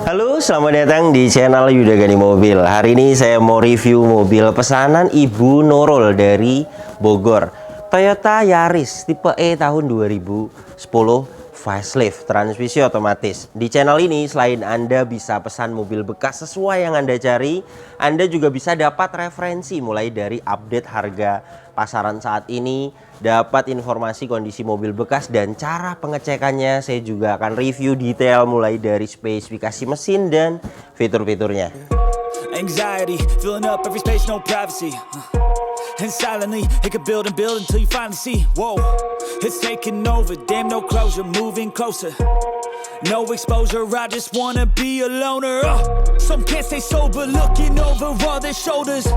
Halo, selamat datang di channel Yuda Gani Mobil. Hari ini saya mau review mobil pesanan Ibu Nurul dari Bogor. Toyota Yaris tipe E tahun 2010 facelift, transmisi otomatis. Di channel ini selain Anda bisa pesan mobil bekas sesuai yang Anda cari, Anda juga bisa dapat referensi mulai dari update harga pasaran saat ini, dapat informasi kondisi mobil bekas dan cara pengecekannya. Saya juga akan review detail mulai dari spesifikasi mesin dan fitur-fiturnya. Anxiety, filling up every space, no privacy. And silently, it could build and build until you finally see. Whoa, it's taking over, damn no closure, moving closer. No exposure, I just wanna be a loner. Some can't stay sober, looking over all their shoulders.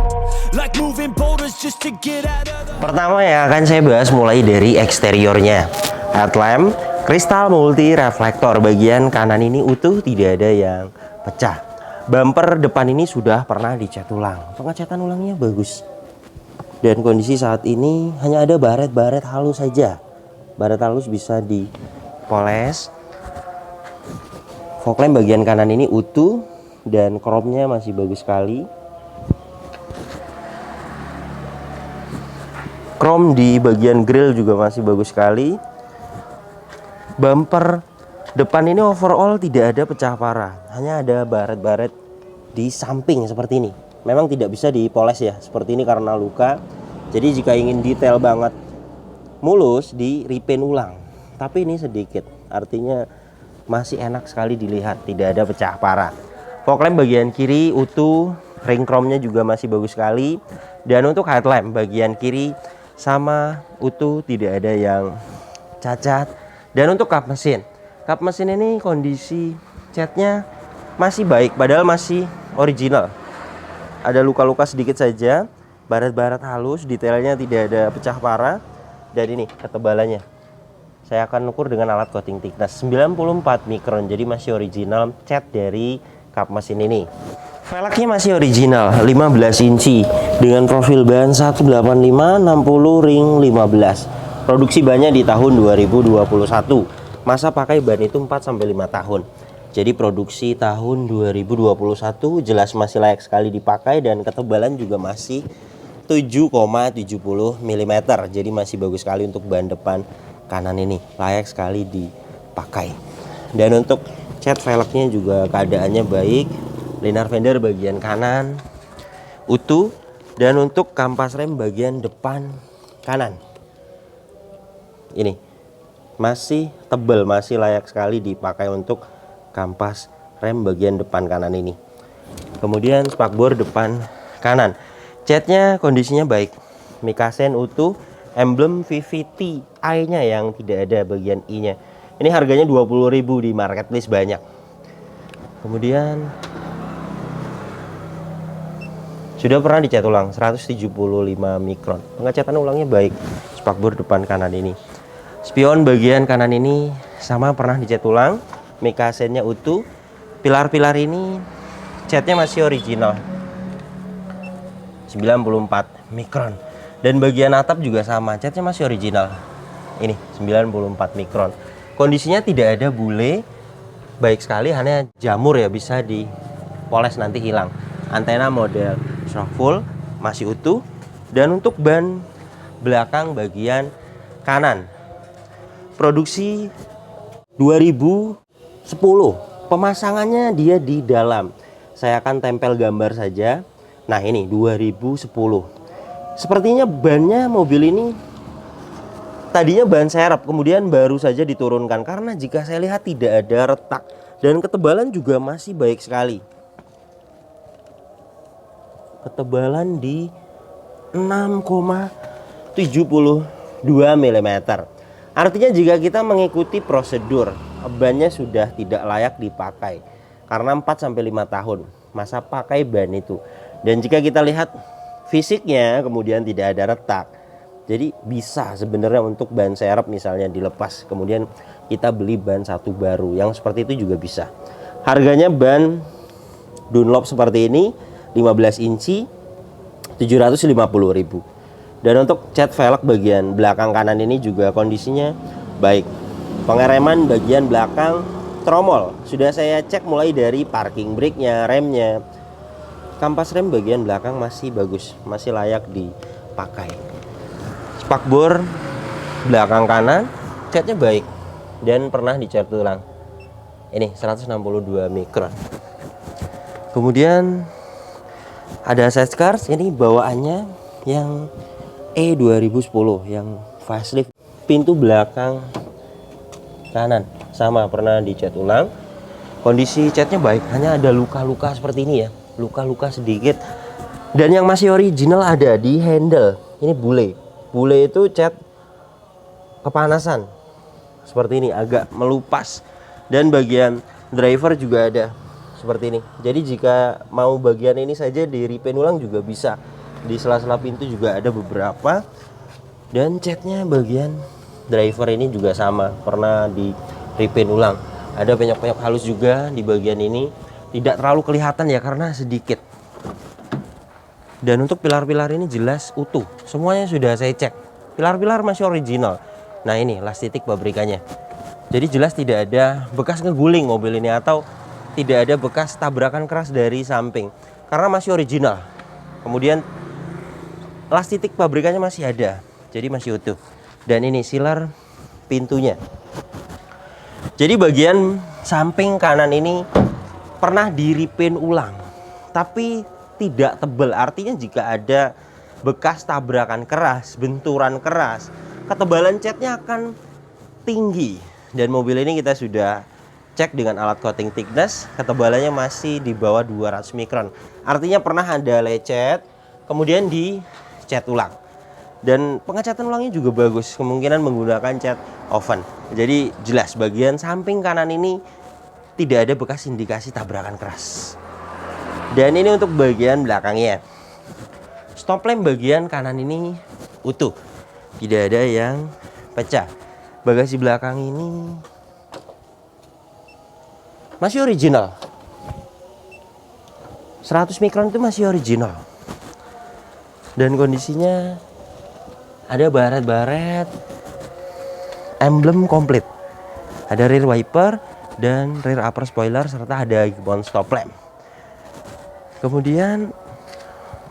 Like moving boulders just to get out of the... Pertama yang akan saya bahas mulai dari eksteriornya. Headlamp, kristal multi reflektor. Bagian kanan ini utuh, tidak ada yang pecah. Bumper depan ini sudah pernah dicat ulang. Pengecatan ulangnya bagus. Dan kondisi saat ini hanya ada baret-baret halus saja. Baret halus bisa dipoles. Fog lamp bagian kanan ini utuh dan chrome-nya masih bagus sekali. Chrome di bagian grill juga masih bagus sekali. Bumper depan ini overall tidak ada pecah parah, hanya ada baret-baret di samping seperti ini. Memang tidak bisa dipoles ya, seperti ini karena luka. Jadi jika ingin detail banget mulus, di repaint ulang. Tapi ini sedikit, artinya masih enak sekali dilihat, tidak ada pecah parah. Fog lamp bagian kiri utuh, ring chrome-nya juga masih bagus sekali. Dan untuk headlamp bagian kiri sama utuh, tidak ada yang cacat. Dan untuk kap mesin ini kondisi catnya masih baik, padahal masih original. Ada luka-luka sedikit saja, baret-baret halus, detailnya tidak ada pecah parah. Dan ini ketebalannya, saya akan ukur dengan alat coating thickness 94 mikron, jadi masih original cat dari kap mesin ini. Velgnya masih original 15 inci dengan profil ban 185 60 ring 15. Produksi bannya di tahun 2021. Masa pakai ban itu 4-5 tahun. Jadi produksi tahun 2021 jelas masih layak sekali dipakai dan ketebalan juga masih 7,70 mm. Jadi masih bagus sekali untuk ban depan kanan ini, layak sekali dipakai. Dan untuk cat velgnya juga keadaannya baik. Linear fender bagian kanan utuh dan untuk kampas rem bagian depan kanan ini masih tebal, masih layak sekali dipakai untuk kampas rem bagian depan kanan ini. Kemudian spakbor depan kanan, catnya kondisinya baik, mikasen utuh, emblem VVT I-nya yang tidak ada bagian I-nya. Ini harganya 20.000 di marketplace banyak. Kemudian sudah pernah dicat ulang 175 mikron. Pengecatan ulangnya baik. Spakbor depan kanan ini. Spion bagian kanan ini sama pernah dicat ulang. Mikasennya utuh. Pilar-pilar ini catnya masih original 94 mikron. Dan bagian atap juga sama, catnya masih original. Ini 94 mikron. Kondisinya tidak ada bule, baik sekali, hanya jamur ya, bisa dipoles nanti hilang. Antena model shock full masih utuh. Dan untuk ban belakang bagian kanan produksi 2010. Pemasangannya dia di dalam. Saya akan tempel gambar saja. Nah ini 2010. Sepertinya bannya mobil ini tadinya ban serep, kemudian baru saja diturunkan. Karena jika saya lihat tidak ada retak dan ketebalan juga masih baik sekali. Ketebalan di 6,72 mm. Artinya jika kita mengikuti prosedur, bannya sudah tidak layak dipakai karena 4-5 tahun masa pakai ban itu. Dan jika kita lihat fisiknya kemudian tidak ada retak, jadi bisa sebenarnya untuk ban serep misalnya dilepas, kemudian kita beli ban satu baru yang seperti itu juga bisa. Harganya ban Dunlop seperti ini 15 inci 750.000. Dan untuk cat velg bagian belakang kanan ini juga kondisinya baik. Pengereman bagian belakang tromol sudah saya cek mulai dari parking brake-nya, remnya. Kampas rem bagian belakang masih bagus, masih layak dipakai. Spakbor belakang kanan catnya baik dan pernah dicat ulang. Ini 162 mikron. Kemudian ada side skirts, ini bawaannya yang E2010 yang facelift. Pintu belakang kanan sama pernah dicat ulang. Kondisi catnya baik, hanya ada luka-luka seperti ini ya, luka-luka sedikit. Dan yang masih original ada di handle. Ini bule itu cat kepanasan seperti ini, agak melupas. Dan bagian driver juga ada seperti ini. Jadi jika mau bagian ini saja di repaint ulang juga bisa. Di sela-sela pintu juga ada beberapa. Dan catnya bagian driver ini juga sama, pernah di repaint ulang. Ada penyok-penyok halus juga di bagian ini. Tidak terlalu kelihatan ya karena sedikit. Dan untuk pilar-pilar ini jelas utuh. Semuanya sudah saya cek. Pilar-pilar masih original. Nah ini las titik pabrikannya. Jadi jelas tidak ada bekas ngeguling mobil ini atau tidak ada bekas tabrakan keras dari samping. Karena masih original. Kemudian las titik pabrikannya masih ada. Jadi masih utuh. Dan ini silar pintunya. Jadi bagian samping kanan ini pernah di repaint ulang. Tapi tidak tebal. Artinya jika ada bekas tabrakan keras, benturan keras, ketebalan catnya akan tinggi. Dan mobil ini kita sudah cek dengan alat coating thickness, ketebalannya masih di bawah 200 mikron. Artinya pernah ada lecet, kemudian dicat ulang. Dan pengecatan ulangnya juga bagus, kemungkinan menggunakan cat oven. Jadi jelas bagian samping kanan ini tidak ada bekas indikasi tabrakan keras. Dan ini untuk bagian belakangnya. Stop lamp bagian kanan ini utuh, tidak ada yang pecah. Bagasi belakang ini masih original. 100 mikron itu masih original. Dan kondisinya ada baret-baret, emblem komplit. Ada rear wiper dan rear upper spoiler serta ada gibbon stop lamp. Kemudian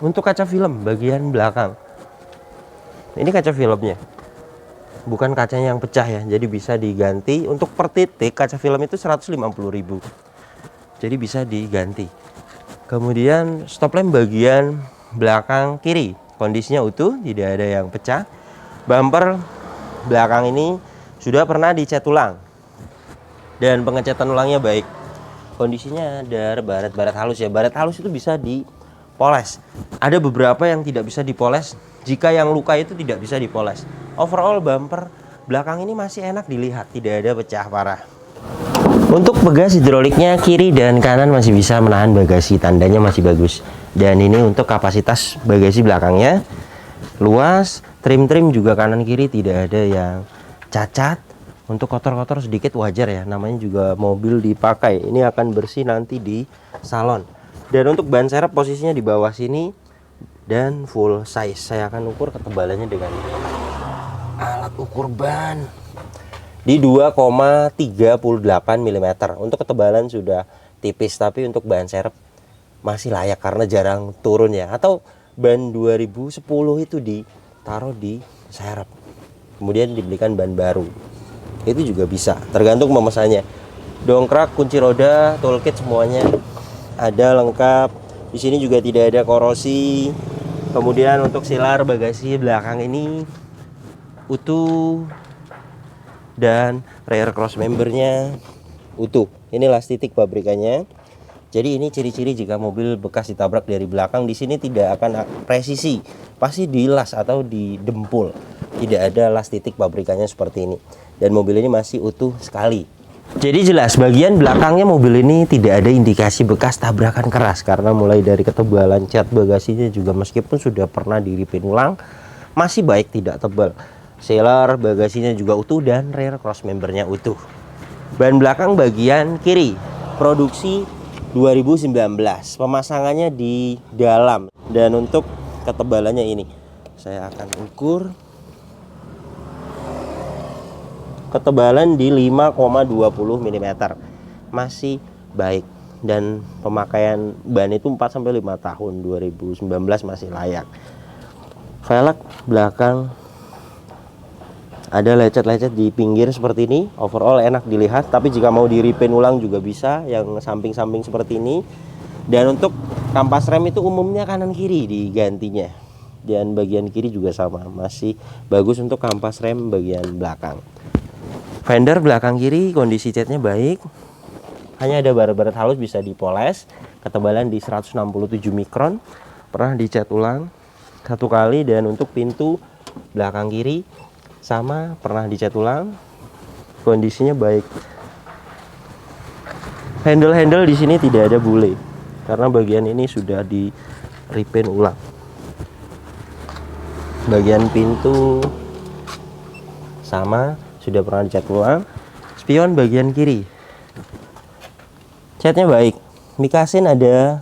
untuk kaca film bagian belakang. Ini kaca filmnya. Bukan kacanya yang pecah ya, jadi bisa diganti. Untuk per titik kaca film itu 150.000. Jadi bisa diganti. Kemudian stop lamp bagian belakang kiri, kondisinya utuh, tidak ada yang pecah. Bumper belakang ini sudah pernah dicat ulang. Dan pengecatan ulangnya baik. Kondisinya ada baret-baret halus ya. Baret halus itu bisa dipoles. Ada beberapa yang tidak bisa dipoles. Jika yang luka itu tidak bisa dipoles. Overall bumper belakang ini masih enak dilihat, tidak ada pecah parah. Untuk bagasi hidroliknya kiri dan kanan masih bisa menahan bagasi, tandanya masih bagus. Dan ini untuk kapasitas bagasi belakangnya luas, trim-trim juga kanan kiri tidak ada yang cacat. Untuk kotor-kotor sedikit wajar ya, namanya juga mobil dipakai. Ini akan bersih nanti di salon. Dan untuk ban serep posisinya di bawah sini dan full size. Saya akan ukur ketebalannya dengan alat ukur ban di 2,38 mm. Untuk ketebalan sudah tipis, tapi untuk ban serep masih layak karena jarang turun ya. Atau ban 2010 itu ditaruh di serep, kemudian dibelikan ban baru. Itu juga bisa, tergantung memesannya. Dongkrak, kunci roda, toolkit semuanya ada lengkap. Di sini juga tidak ada korosi. Kemudian untuk silar bagasi belakang ini utuh dan rear cross membernya utuh. Ini las titik pabrikannya. Jadi ini ciri-ciri jika mobil bekas ditabrak dari belakang. Di sini tidak akan presisi, pasti dilas atau didempul. Tidak ada las titik pabrikannya seperti ini. Dan mobil ini masih utuh sekali. Jadi jelas bagian belakangnya mobil ini tidak ada indikasi bekas tabrakan keras. Karena mulai dari ketebalan cat bagasinya juga meskipun sudah pernah di repaint ulang, masih baik, tidak tebal. Sealer bagasinya juga utuh dan rear cross membernya utuh. Ban belakang bagian kiri produksi 2019, pemasangannya di dalam. Dan untuk ketebalannya ini saya akan ukur. Ketebalan di 5,20 mm. masih baik, dan pemakaian ban itu 4 sampai 5 tahun, 2019 masih layak. Velg belakang ada lecet-lecet di pinggir seperti ini, overall enak dilihat, tapi jika mau di repaint ulang juga bisa yang samping-samping seperti ini. Dan untuk kampas rem itu umumnya kanan kiri digantinya, dan bagian kiri juga sama, masih bagus untuk kampas rem bagian belakang. Fender belakang kiri kondisi catnya baik, hanya ada baret-baret halus bisa dipoles, ketebalan di 167 mikron, pernah dicat ulang 1 kali. Dan untuk pintu belakang kiri sama, pernah dicat ulang, kondisinya baik. Handle di sini tidak ada bule karena bagian ini sudah di repaint ulang. Bagian pintu sama, sudah pernah dicat ulang. Spion bagian kiri catnya baik. Mikasin ada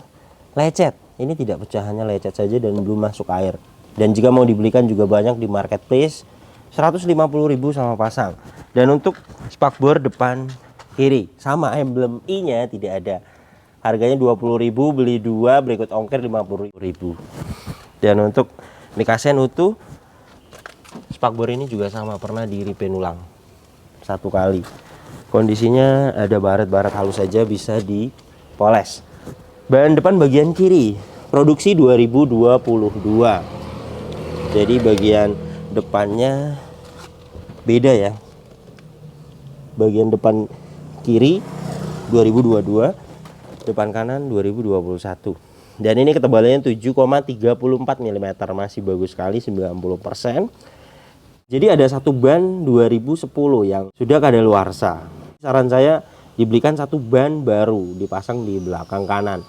lecet, ini tidak pecah, hanya lecet saja dan belum masuk air. Dan jika mau dibelikan juga banyak di marketplace, 150.000 sama pasang. Dan untuk spakbor depan kiri sama, emblem I nya tidak ada, harganya 20.000, beli 2 berikut ongkir 50.000. Dan untuk mikasen utuh, spakbor ini juga sama, pernah di repaint ulang 1 kali. Kondisinya ada baret-baret halus saja, bisa dipoles. Ban depan bagian kiri produksi 2022, jadi bagian depannya beda ya. Bagian depan kiri 2022, depan kanan 2021. Dan ini ketebalannya 7,34 mm, masih bagus sekali, 90%. Jadi ada satu ban 2010 yang sudah kadaluarsa. Saran saya dibelikan satu ban baru, dipasang di belakang kanan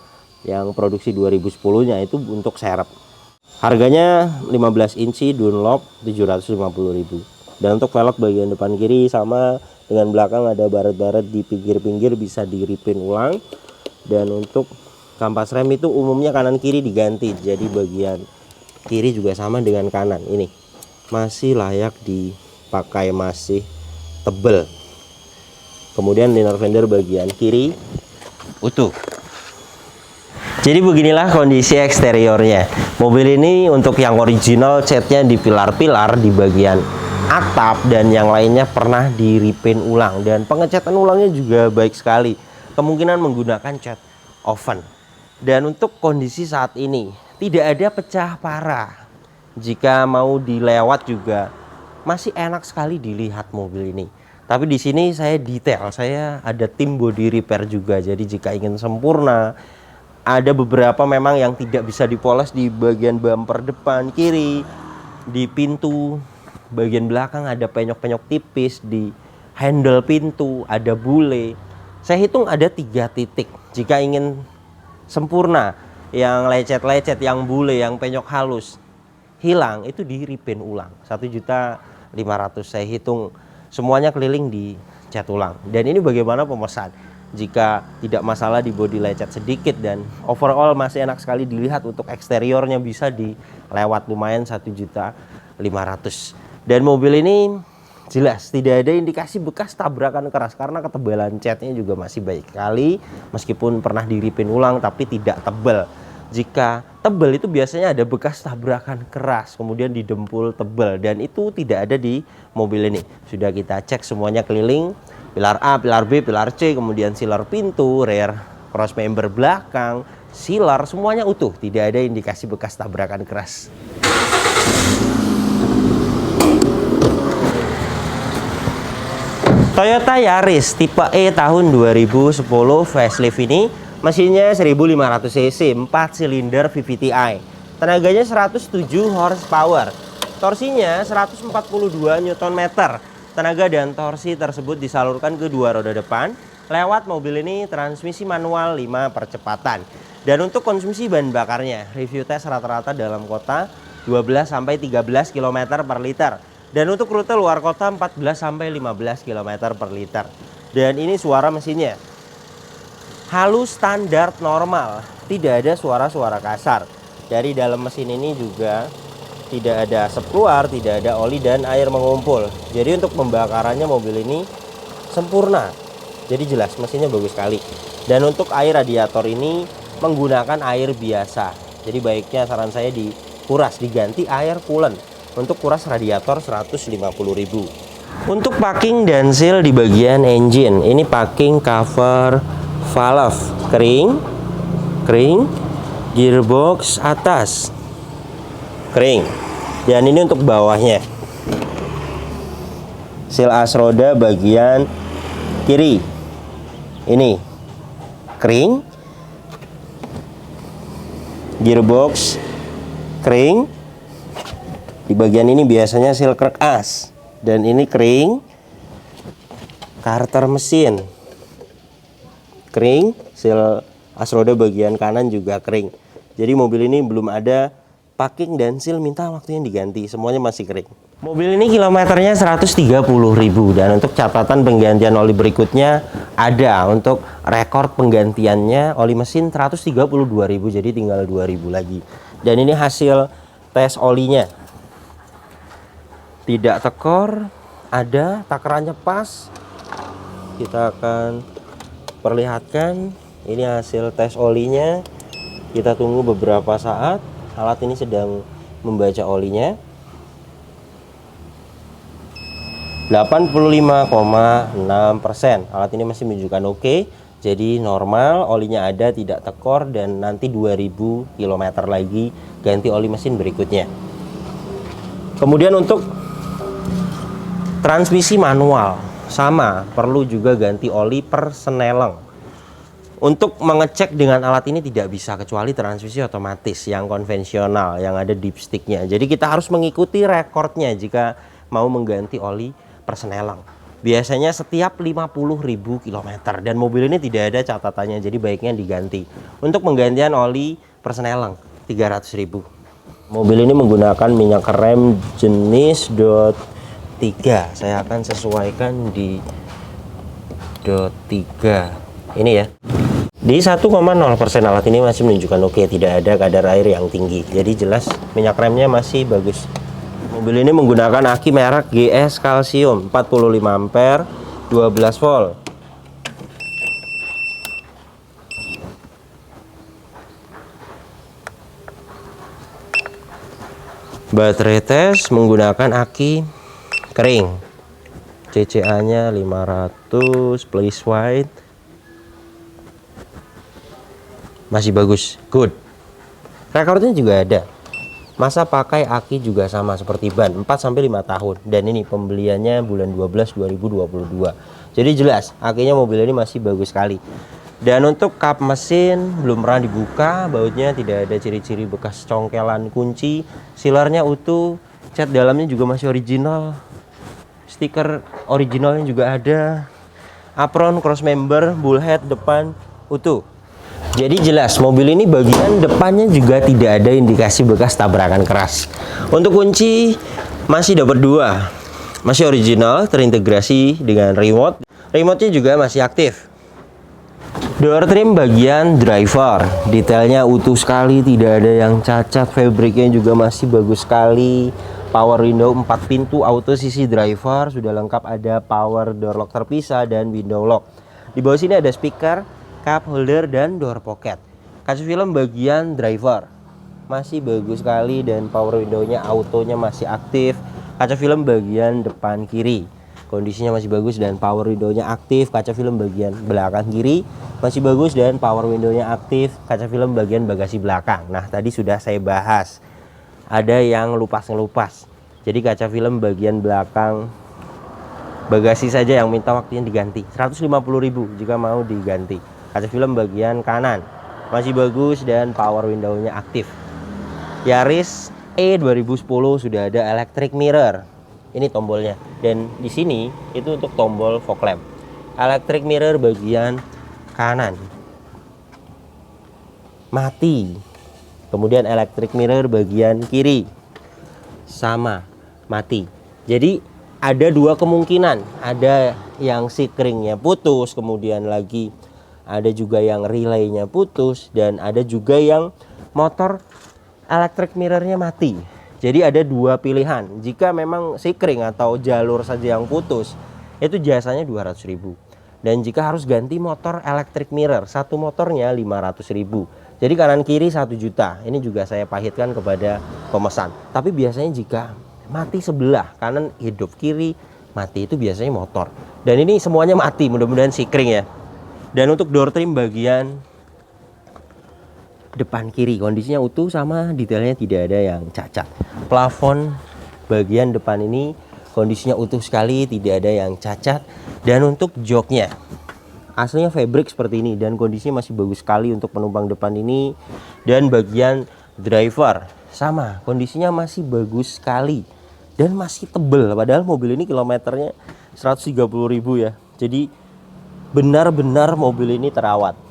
yang produksi 2010 nya itu untuk serep. Harganya 15 inci Dunlop 750.000. Dan untuk velg bagian depan kiri sama dengan belakang, ada baret-baret di pinggir-pinggir bisa di repaint ulang. Dan untuk kampas rem itu umumnya kanan kiri diganti, jadi bagian kiri juga sama dengan kanan. Ini masih layak dipakai, masih tebel. Kemudian liner fender bagian kiri utuh. Jadi beginilah kondisi eksteriornya. Mobil ini untuk yang original catnya di pilar-pilar di bagian atap, dan yang lainnya pernah di repaint ulang, dan pengecatan ulangnya juga baik sekali, kemungkinan menggunakan cat oven. Dan untuk kondisi saat ini tidak ada pecah parah. Jika mau dilewat juga masih enak sekali dilihat mobil ini. Tapi di sini saya detail, saya ada tim body repair juga. Jadi jika ingin sempurna, ada beberapa memang yang tidak bisa dipoles di bagian bumper depan kiri, di pintu bagian belakang ada penyok-penyok tipis, di handle pintu ada bule. Saya hitung ada 3 titik. Jika ingin sempurna, yang lecet-lecet, yang bule, yang penyok halus hilang, itu di repaint ulang 1.500.000. Saya hitung semuanya keliling di cat ulang. Dan ini bagaimana pemesan, jika tidak masalah di body lecet sedikit dan overall masih enak sekali dilihat, untuk eksteriornya bisa dilewat lumayan 1.500.000. Dan mobil ini jelas tidak ada indikasi bekas tabrakan keras karena ketebalan catnya juga masih baik sekali, meskipun pernah di repaint ulang tapi tidak tebal. Jika tebal itu biasanya ada bekas tabrakan keras, kemudian didempul tebal, dan itu tidak ada di mobil ini. Sudah kita cek semuanya keliling, pilar A, pilar B, pilar C, kemudian sealer pintu, rear cross member belakang, sealer, semuanya utuh, tidak ada indikasi bekas tabrakan keras. Toyota Yaris tipe E tahun 2010 facelift ini mesinnya 1500 cc, 4 silinder VVTi. Tenaganya 107 horsepower. Torsinya 142 Nm. Tenaga dan torsi tersebut disalurkan ke 2 roda depan lewat mobil ini transmisi manual 5 percepatan. Dan untuk konsumsi bahan bakarnya, review tes rata-rata dalam kota 12 sampai 13 km per liter. Dan untuk rute luar kota 14 sampai 15 km per liter. Dan ini suara mesinnya halus standar normal, tidak ada suara-suara kasar. Dari dalam mesin ini juga tidak ada asap keluar, tidak ada oli dan air mengumpul. Jadi untuk pembakarannya mobil ini sempurna. Jadi jelas mesinnya bagus sekali. Dan untuk air radiator ini menggunakan air biasa. Jadi baiknya saran saya dikuras, diganti air coolant. Untuk kuras radiator 150.000. Untuk packing dan seal di bagian engine, ini packing cover valve kering, gearbox atas kering, dan ini untuk bawahnya. Seal as roda bagian kiri ini kering, gearbox kering. Di bagian ini biasanya seal krek as, dan ini kering. Karter mesin kering, seal as roda bagian kanan juga kering. Jadi mobil ini belum ada packing dan seal minta waktunya diganti, semuanya masih kering. Mobil ini kilometernya 130.000, dan untuk catatan penggantian oli berikutnya ada. Untuk rekor penggantiannya oli mesin 132.000, jadi tinggal 2.000 lagi. Dan ini hasil tes olinya. Tidak tekor, ada takarannya pas. Kita akan perlihatkan. Ini hasil tes olinya. Kita tunggu beberapa saat. Alat ini sedang membaca olinya. 85,6%. Alat ini masih menunjukkan oke. Jadi normal, olinya ada, tidak tekor, dan nanti 2000 km lagi ganti oli mesin berikutnya. Kemudian untuk transmisi manual sama, perlu juga ganti oli per seneleng. Untuk mengecek dengan alat ini tidak bisa kecuali transmisi otomatis yang konvensional yang ada dipsticknya. Jadi kita harus mengikuti rekornya jika mau mengganti oli per seneleng. Biasanya setiap 50.000 km, dan mobil ini tidak ada catatannya, jadi baiknya diganti. Untuk penggantian oli per seneleng 300.000. Mobil ini menggunakan minyak rem jenis DOT 3. Saya akan sesuaikan di DOT 3 ini ya. Di 1,0% alat ini masih menunjukkan oke, tidak ada kadar air yang tinggi. Jadi jelas minyak remnya masih bagus. Mobil ini menggunakan aki merek GS Calcium 45 ampere 12 volt. Baterai tes menggunakan aki kering, CCA nya 500, place white, masih bagus, good. Rekornya juga ada. Masa pakai aki juga sama seperti ban, 4-5 tahun. Dan ini pembeliannya bulan 12 2022. Jadi jelas akinya mobil ini masih bagus sekali. Dan untuk kap mesin belum pernah dibuka, bautnya tidak ada ciri-ciri bekas congkelan kunci, sealernya utuh, cat dalamnya juga masih original. Stiker originalnya juga ada. Apron, cross member, bullhead depan utuh. Jadi jelas mobil ini bagian depannya juga tidak ada indikasi bekas tabrakan keras. Untuk kunci masih dapat 2. Masih original, terintegrasi dengan remote. Remote-nya juga masih aktif. Door trim bagian driver, detailnya utuh sekali, tidak ada yang cacat. Fabriknya juga masih bagus sekali. Power window 4 pintu auto sisi driver sudah lengkap, ada power door lock terpisah dan window lock. Di bawah sini ada speaker, cup holder, dan door pocket. Kaca film bagian driver masih bagus sekali, dan power window-nya autonya masih aktif. Kaca film bagian depan kiri kondisinya masih bagus dan power window-nya aktif. Kaca film bagian belakang kiri masih bagus dan power window-nya aktif. Kaca film bagian bagasi belakang, nah tadi sudah saya bahas, ada yang ngelupas. Jadi kaca film bagian belakang bagasi saja yang minta waktunya diganti, 150.000 jika mau diganti. Kaca film bagian kanan masih bagus dan power window-nya aktif. Yaris E 2010 sudah ada electric mirror. Ini tombolnya, dan di sini itu untuk tombol fog lamp. Electric mirror bagian kanan mati. Kemudian electric mirror bagian kiri sama mati. Jadi ada 2 kemungkinan, ada yang sikringnya putus, kemudian lagi ada juga yang relaynya putus, dan ada juga yang motor electric mirrornya mati. Jadi ada 2 pilihan. Jika memang sikring atau jalur saja yang putus, itu jasanya 200.000. Dan jika harus ganti motor electric mirror, satu motornya 500.000. Jadi kanan kiri 1 juta. Ini juga saya pahitkan kepada pemesan. Tapi biasanya jika mati sebelah, kanan hidup, kiri mati, itu biasanya motor. Dan ini semuanya mati, mudah-mudahan sikring ya. Dan untuk door trim bagian depan kiri kondisinya utuh, sama detailnya tidak ada yang cacat. Plafon bagian depan ini kondisinya utuh sekali, tidak ada yang cacat. Dan untuk joknya aslinya fabric seperti ini dan kondisinya masih bagus sekali untuk penumpang depan ini. Dan bagian driver sama, kondisinya masih bagus sekali dan masih tebel, padahal mobil ini kilometernya 130.000 ya. Jadi benar-benar mobil ini terawat.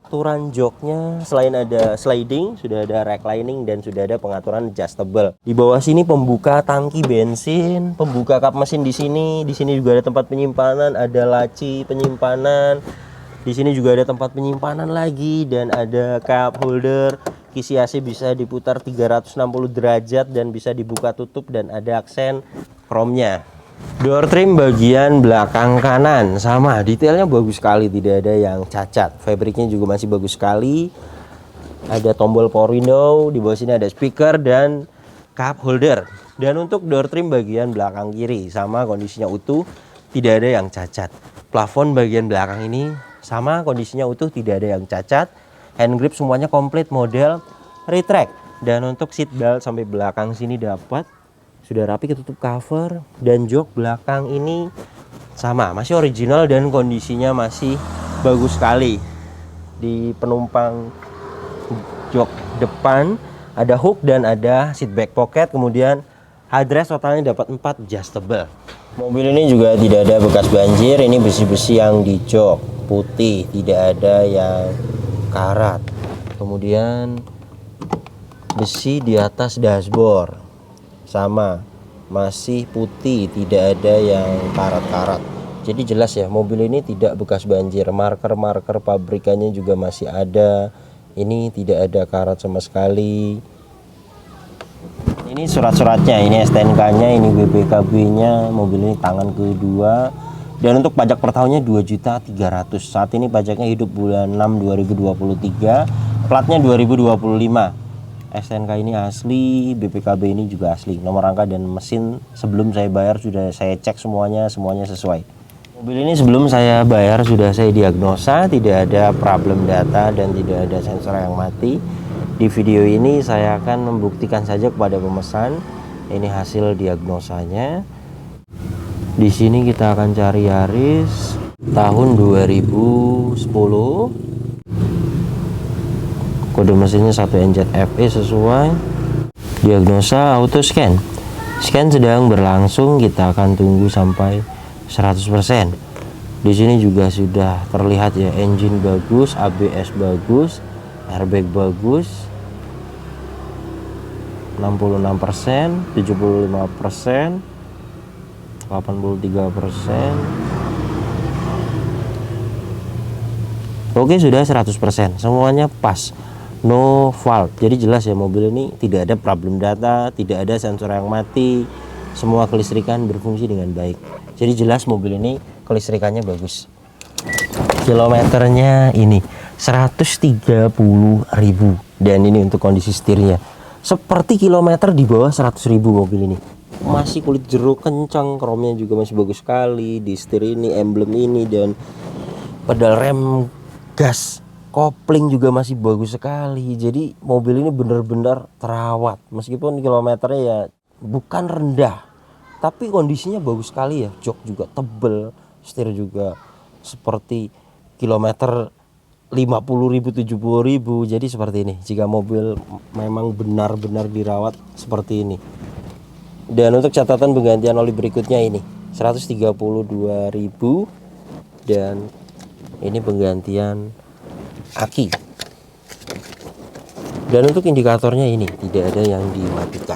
Pengaturan joknya selain ada sliding, sudah ada reclining dan sudah ada pengaturan adjustable. Di bawah sini pembuka tangki bensin, pembuka kap mesin di sini. Di sini juga ada tempat penyimpanan, ada laci penyimpanan. Di sini juga ada tempat penyimpanan lagi dan ada cup holder. Kisi AC bisa diputar 360 derajat dan bisa dibuka tutup dan ada aksen chrome-nya. Door trim bagian belakang kanan sama, detailnya bagus sekali, tidak ada yang cacat. Fabriknya juga masih bagus sekali. Ada tombol power window, di bawah sini ada speaker dan cup holder. Dan untuk door trim bagian belakang kiri sama, kondisinya utuh, tidak ada yang cacat. Plafon bagian belakang ini sama, kondisinya utuh, tidak ada yang cacat. Hand grip semuanya komplit, model retract. Dan untuk seat belt sampai belakang sini dapat, sudah rapi, ketutup cover. Dan jok belakang ini sama, masih original dan kondisinya masih bagus sekali. Di penumpang jok depan ada hook dan ada seat back pocket, kemudian headrest totalnya dapat 4 adjustable. Mobil ini juga tidak ada bekas banjir. Ini besi-besi yang di jok putih, tidak ada yang karat. Kemudian besi di atas dashboard sama, masih putih, tidak ada yang karat-karat. Jadi jelas ya, mobil ini tidak bekas banjir. Marker-marker pabrikannya juga masih ada. Ini tidak ada karat sama sekali. Ini surat-suratnya, ini STNK-nya, ini BPKB-nya. Mobil ini tangan kedua. Dan untuk pajak per tahunnya 2.300.000. Saat ini pajaknya hidup bulan 6 2023, platnya 2025. STNK ini asli, BPKB ini juga asli. Nomor rangka dan mesin sebelum saya bayar sudah saya cek semuanya sesuai. Mobil ini sebelum saya bayar sudah saya diagnosa, tidak ada problem data dan tidak ada sensor yang mati. Di video ini saya akan membuktikan saja kepada pemesan. Ini hasil diagnosanya. Di sini kita akan cari Yaris tahun 2010. Kode mesinnya 1NZFE sesuai. Diagnosa auto scan. Scan sedang berlangsung, kita akan tunggu sampai 100%. Di sini juga sudah terlihat ya, engine bagus, ABS bagus, airbag bagus. 66%, 75%, 83%. Oke, sudah 100%. Semuanya pas. No fault. Jadi jelas ya, mobil ini tidak ada problem data, tidak ada sensor yang mati. Semua kelistrikan berfungsi dengan baik. Jadi jelas mobil ini kelistrikannya bagus. Kilometernya ini 130.000. Dan ini untuk kondisi setirnya seperti kilometer di bawah 100.000 mobil ini. Masih kulit jeruk kencang, kromnya juga masih bagus sekali. Di setir ini, emblem ini, dan pedal rem gas, kopling juga masih bagus sekali. Jadi mobil ini benar-benar terawat. Meskipun kilometernya ya bukan rendah, tapi kondisinya bagus sekali ya. Jok juga tebel, setir juga seperti kilometer 50.000, 70.000. Jadi seperti ini jika mobil memang benar-benar dirawat seperti ini. Dan untuk catatan penggantian oli berikutnya ini 132.000. Dan ini penggantian aki. Dan untuk indikatornya ini tidak ada yang dimatikan.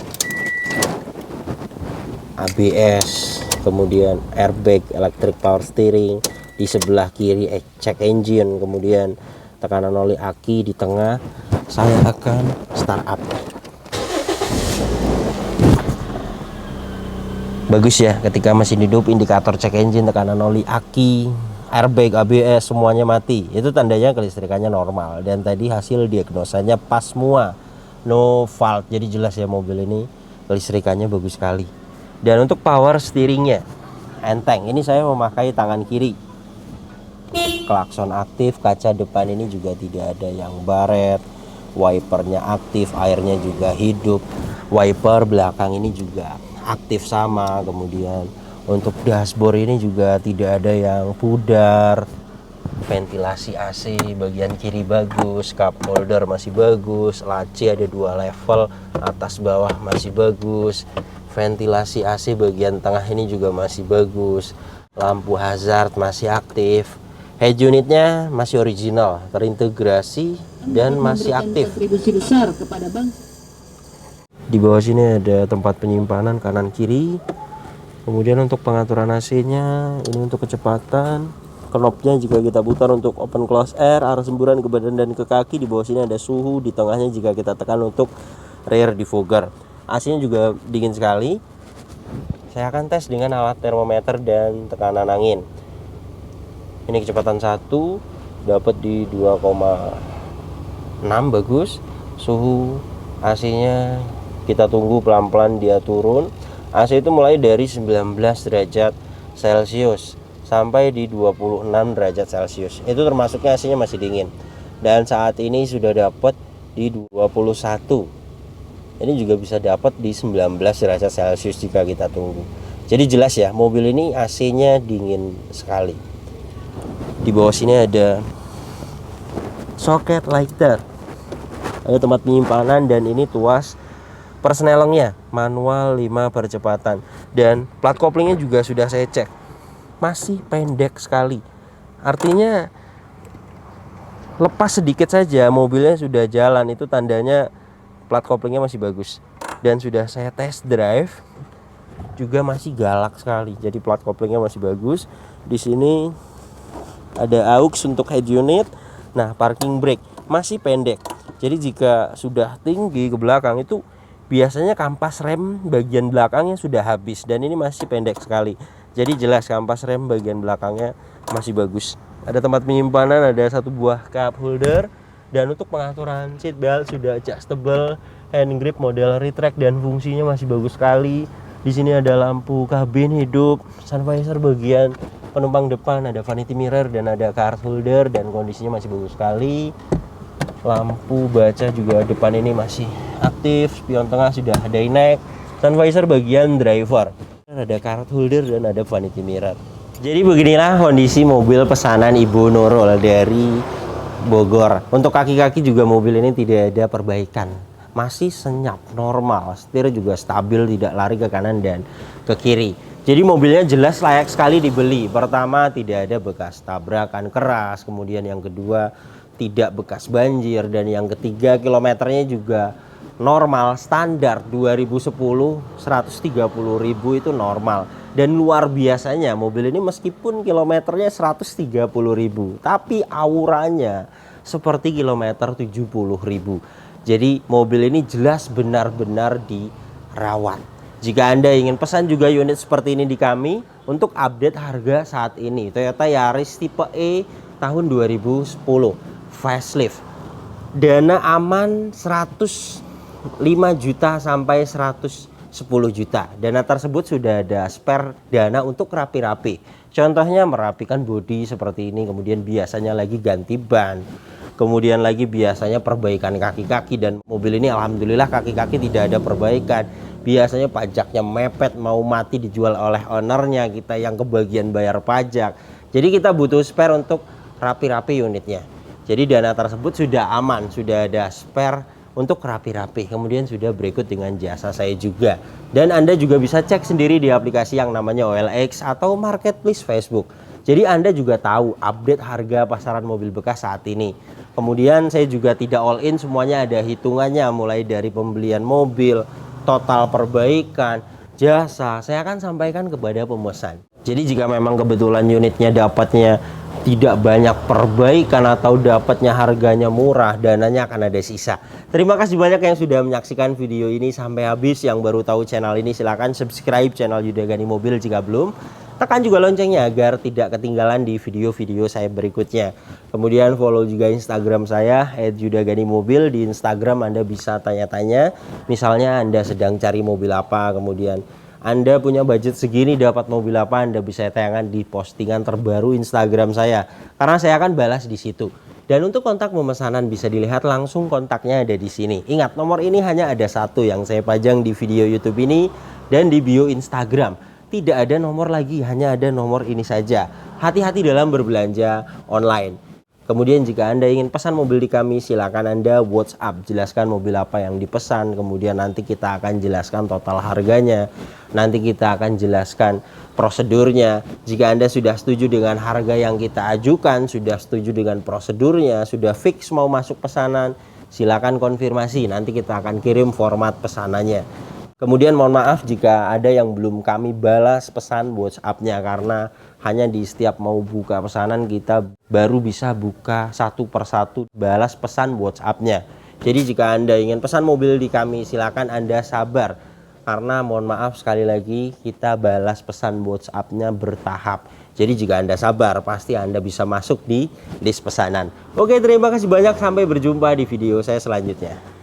ABS, kemudian airbag, electric power steering. Di sebelah kiri check engine, kemudian tekanan oli aki di tengah. Saya akan start up. Bagus ya, ketika mesin hidup, indikator check engine, tekanan oli aki, airbag, ABS semuanya mati. Itu tandanya kelistrikannya normal. Dan tadi hasil diagnosanya pas semua, no fault. Jadi jelas ya mobil ini kelistrikannya bagus sekali. Dan untuk power steeringnya enteng. Ini saya memakai tangan kiri. Klakson aktif, kaca depan ini juga tidak ada yang baret. Wipernya aktif, airnya juga hidup. Wiper belakang ini juga aktif sama. Kemudian untuk dashboard ini juga tidak ada yang pudar. Ventilasi AC bagian kiri bagus, cup holder masih bagus, laci ada 2 level, atas bawah masih bagus. Ventilasi AC bagian tengah ini juga masih bagus. Lampu hazard masih aktif. Head unitnya masih original, terintegrasi dan masih aktif. Kontribusi besar kepada bangsa. Di bawah sini ada tempat penyimpanan kanan kiri. Kemudian untuk pengaturan AC-nya, ini untuk kecepatan. Knopnya jika kita putar untuk open close air, arah semburan ke badan dan ke kaki. Di bawah sini ada suhu, di tengahnya jika kita tekan untuk rear defogger. AC-nya juga dingin sekali. Saya akan tes dengan alat termometer dan tekanan angin. Ini kecepatan 1, dapat di 2,6 bagus. Suhu AC-nya kita tunggu pelan-pelan dia turun. AC itu mulai dari 19 derajat Celcius sampai di 26 derajat Celcius. Itu termasuknya AC-nya masih dingin. Dan saat ini sudah dapat di 21. Ini juga bisa dapat di 19 derajat Celcius jika kita tunggu. Jadi jelas ya, mobil ini AC-nya dingin sekali. Di bawah sini ada socket lighter. Ada tempat penyimpanan dan ini tuas persnelengnya manual 5 percepatan. Dan plat koplingnya juga sudah saya cek, masih pendek sekali. Artinya lepas sedikit saja mobilnya sudah jalan. Itu tandanya plat koplingnya masih bagus. Dan sudah saya test drive juga masih galak sekali. Jadi plat koplingnya masih bagus. Di sini ada aux untuk head unit. Nah, parking brake masih pendek. Jadi jika sudah tinggi ke belakang itu biasanya kampas rem bagian belakangnya sudah habis, dan ini masih pendek sekali. Jadi jelas kampas rem bagian belakangnya masih bagus. Ada tempat penyimpanan, ada 1 buah cup holder, dan untuk pengaturan seat belt sudah adjustable, hand grip model retract dan fungsinya masih bagus sekali. Di sini ada lampu kabin hidup, sun visor bagian penumpang depan, ada vanity mirror dan ada card holder, dan kondisinya masih bagus sekali. Lampu baca juga depan ini masih aktif, spion tengah sudah ada inek, sun visor bagian driver, ada card holder dan ada vanity mirror. Jadi beginilah kondisi mobil pesanan Ibu Nurul dari Bogor. Untuk kaki-kaki juga mobil ini tidak ada perbaikan, masih senyap normal, setir juga stabil, tidak lari ke kanan dan ke kiri. Jadi mobilnya jelas layak sekali dibeli. Pertama, tidak ada bekas tabrakan keras, kemudian yang kedua tidak bekas banjir, dan yang ketiga kilometernya juga normal standar 2010 130.000 itu normal. Dan luar biasanya mobil ini meskipun kilometernya 130.000 tapi auranya seperti kilometer 70.000. Jadi mobil ini jelas benar-benar dirawat. Jika Anda ingin pesan juga unit seperti ini di kami, untuk update harga saat ini Toyota Yaris tipe E tahun 2010 facelift, dana aman 105 juta sampai 110 juta. Dana tersebut sudah ada spare dana untuk rapi-rapi. Contohnya merapikan bodi seperti ini, kemudian biasanya lagi ganti ban, kemudian lagi biasanya perbaikan kaki-kaki, dan mobil ini alhamdulillah kaki-kaki tidak ada perbaikan. Biasanya pajaknya mepet, mau mati dijual oleh ownernya, kita yang kebagian bayar pajak. Jadi kita butuh spare untuk rapi-rapi unitnya. Jadi dana tersebut sudah aman, sudah ada spare untuk rapi-rapi. Kemudian sudah berikut dengan jasa saya juga. Dan Anda juga bisa cek sendiri di aplikasi yang namanya OLX atau Marketplace Facebook. Jadi Anda juga tahu update harga pasaran mobil bekas saat ini. Kemudian saya juga tidak all in, semuanya ada hitungannya, mulai dari pembelian mobil, total perbaikan, jasa, saya akan sampaikan kepada pemesan. Jadi jika memang kebetulan unitnya dapatnya tidak banyak perbaikan atau dapatnya harganya murah, dananya akan ada sisa. Terima kasih banyak yang sudah menyaksikan video ini sampai habis. Yang baru tahu channel ini silahkan subscribe channel Yuda Gani Mobil jika belum. Tekan juga loncengnya agar tidak ketinggalan di video-video saya berikutnya. Kemudian follow juga Instagram saya @yudaganimobil. Di Instagram Anda bisa tanya-tanya, misalnya Anda sedang cari mobil apa, kemudian Anda punya budget segini dapat mobil apa, Anda bisa tayangkan di postingan terbaru Instagram saya, karena saya akan balas di situ. Dan untuk kontak pemesanan bisa dilihat langsung, kontaknya ada di sini. Ingat, nomor ini hanya ada satu yang saya pajang di video YouTube ini dan di bio Instagram. Tidak ada nomor lagi, hanya ada nomor ini saja. Hati-hati dalam berbelanja online. Kemudian jika Anda ingin pesan mobil di kami, silakan Anda WhatsApp, jelaskan mobil apa yang dipesan, kemudian nanti kita akan jelaskan total harganya, nanti kita akan jelaskan prosedurnya. Jika Anda sudah setuju dengan harga yang kita ajukan, sudah setuju dengan prosedurnya, sudah fix mau masuk pesanan, silakan konfirmasi, nanti kita akan kirim format pesanannya. Kemudian mohon maaf jika ada yang belum kami balas pesan WhatsApp-nya, karena hanya di setiap mau buka pesanan kita baru bisa buka satu persatu balas pesan WhatsApp-nya. Jadi jika Anda ingin pesan mobil di kami, silakan Anda sabar, karena mohon maaf sekali lagi kita balas pesan WhatsApp-nya bertahap. Jadi jika Anda sabar, pasti Anda bisa masuk di list pesanan. Oke, terima kasih banyak, sampai berjumpa di video saya selanjutnya.